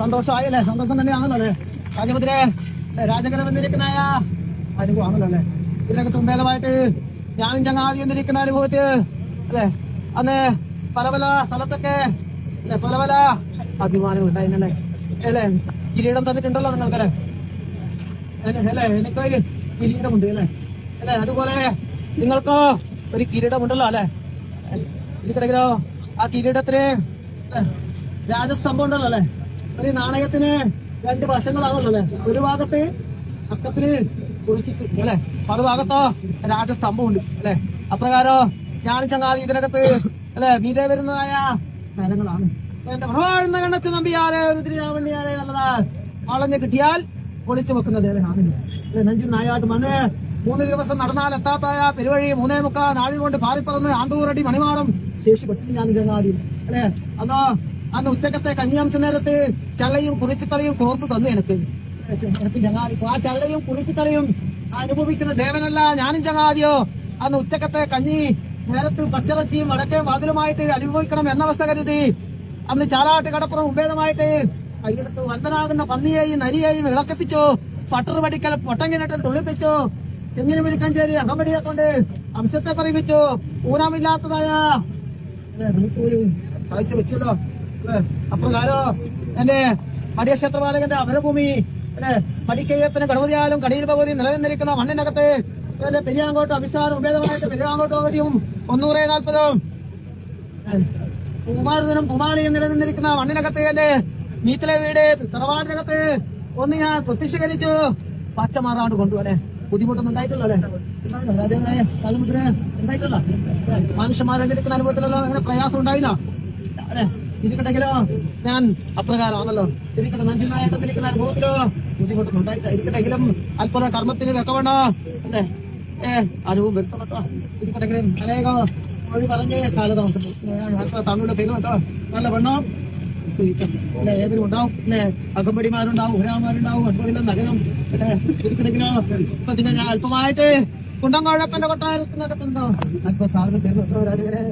സന്തോഷമായല്ലേ? സന്തോഷം തന്നെയാണല്ലോ അല്ലേ രാജമുദ്രേ? രാജകരം എന്നിരിക്കുന്നതായ അനുഭവമാണല്ലോ അല്ലെ? ഇതിനൊക്കെ തുമ്പേദമായിട്ട് ഞാനും ചങ്ങാതി എന്നിരിക്കുന്ന അനുഭവത്തിൽ അല്ലെ അന്ന് പല പല സ്ഥലത്തൊക്കെ അല്ലെ പല പല അഭിമാനം ഉണ്ടായിരുന്നല്ലേ അല്ലെ? കിരീടം തന്നിട്ടുണ്ടല്ലോ നിങ്ങൾക്കല്ലേ അല്ലെ? എനിക്ക് കിരീടമുണ്ട് അല്ലെ അല്ലെ? അതുപോലെ നിങ്ങൾക്കോ ഒരു കിരീടമുണ്ടല്ലോ അല്ലെ? എനിക്കറിയാലോ ആ കിരീടത്തിന് രാജസ്തംഭം ഉണ്ടല്ലോ അല്ലെ? ഒരു നാണയത്തിന് രണ്ട് വശങ്ങളാണല്ലോ അല്ലെ? ഒരു ഭാഗത്ത് അക്കത്തിന് കുറിച്ചിട്ട് അല്ലെ, മറുഭാഗത്തോ രാജസ്തംഭം ഉണ്ട് അല്ലെ? അപ്രകാരോ ഞാൻ ചങ്ങാതി ഇതിനകത്ത് അല്ലെ മീതെ വരുന്നതായ കാര്യങ്ങളാണ്. എന്റെ മണവാഴ്ന്ന കണ്ണച്ച നമ്പിയാരെ രുദ്രരാവണ്യാരെ നല്ലതാ വളഞ്ഞ് കിട്ടിയാൽ പൊളിച്ചു വെക്കുന്നത് നെഞ്ചിൽ നായാട്ട് വന്ന് 3 ദിവസം നടന്നാൽ എത്താത്തായ പെരുവഴി 3:45 നാഴി കൊണ്ട് പാറിപ്പറന്ന് ആന്തൂരടി മണിമാടം ശേഷി പറ്റി ഞാൻ ചങ്ങാതി അല്ലെ? അന്ന് ഉച്ചക്കത്തെ കഞ്ഞിയംശ നേരത്ത് ചള്ളയും കുറിച്ചിത്തലയും കോർത്തു തന്നു എനിക്ക് ചങ്ങാതി. ആ ചള്ളയും കുളിച്ചിത്തലയും അനുഭവിക്കുന്ന ദേവനല്ല ഞാനും ചങ്ങാതിയോ. അന്ന് ഉച്ചക്കത്തെ കഞ്ഞി നേരത്ത് പച്ചിറച്ചിയും വടക്കേ വാതിലുമായിട്ട് അനുഭവിക്കണം എന്ന അവസ്ഥ കരുതി അന്ന് ചാലാട്ട് കടപ്പുറം ഉപേദമായിട്ട് കൈയെടുത്ത് വൻപനാകുന്ന പന്നിയെയും നരിയെയും ഇളക്കിപ്പിച്ചു. പട്ടർ പടിക്കൽ പൊട്ടങ്ങിനട്ടൻ തുള്ളിപ്പിച്ചു. തെങ്ങിന് മുരിക്കഞ്ചേരി അകമ്പടിയെ കൊണ്ട് അംശത്തെ പറയിപ്പിച്ചു. ഊനാമില്ലാത്തതായ കാഴ്ച വെച്ചല്ലോ അപ്രകാരോ എന്റെ മടിയക്ഷേത്രപാലകന്റെ അമരഭൂമി അല്ലെ മടിക്കയ്യപ്പന് ഗണപതിയാലും കടിയിൽ ഭഗവതി നിലനിന്നിരിക്കുന്ന മണ്ണിനകത്ത് പെരിയാങ്കോട്ട് അഭിസ്ഥാനം ഉപേദമായിട്ട് പെരിയാങ്കോട്ട് പകുതിയും 140 കുമാരനും കുമാളിയും നിലനിന്നിരിക്കുന്ന മണ്ണിനകത്ത് എന്റെ മീത്തിലെ വീട് തറവാടിനകത്ത് ഒന്ന് ഞാൻ പ്രത്യക്ഷീകരിച്ചു. പച്ചമാറാണ്ട് കൊണ്ടുപോലെ ബുദ്ധിമുട്ടൊന്നും ഉണ്ടായിട്ടല്ലോ അല്ലെ? തലമുദ്ര ഉണ്ടായിട്ടല്ല മനുഷ്യന്മാരെന്നിരിക്കുന്ന അനുഭവത്തിലല്ലോ അങ്ങനെ പ്രയാസം ഉണ്ടായില്ല അല്ലെ? ഇരിക്കട്ടെങ്കിലോ ഞാൻ അപ്രകാരമാണല്ലോ ഇരിക്കട്ടെ. നഞ്ചിനായിട്ടിരിക്കുന്ന അനുഭവത്തിലോ ബുദ്ധിമുട്ടൊന്നും ഉണ്ടായിട്ട ഇരിക്കട്ടെങ്കിലും അത്ഭുത കർമ്മത്തിന് ഇതൊക്കെ വേണോ അല്ലെ? അനുഭവം വരുത്തട്ടോ. ഇരിക്കട്ടെങ്കിലും അനേകം വഴി പറഞ്ഞ് കാലതാമസം തമിഴ് തരുന്നുണ്ടോ നല്ല വെണ്ണം അല്ലെ? ഏവരും ഉണ്ടാവും അല്ലെ? അകമ്പടിമാരുണ്ടാവും, ഉരാമാരുണ്ടാവും, 80 നഗരം അല്ലെ? ഇരിക്കട്ടെങ്കിലോ ഇപ്പൊ ഞാൻ അല്പമായിട്ട് കുണ്ടംകോഴപ്പന്റെ കൊട്ടാരത്തിനകത്തുണ്ടോ അല്പ സാധനം തരുന്നുണ്ടോ രാജകരെ?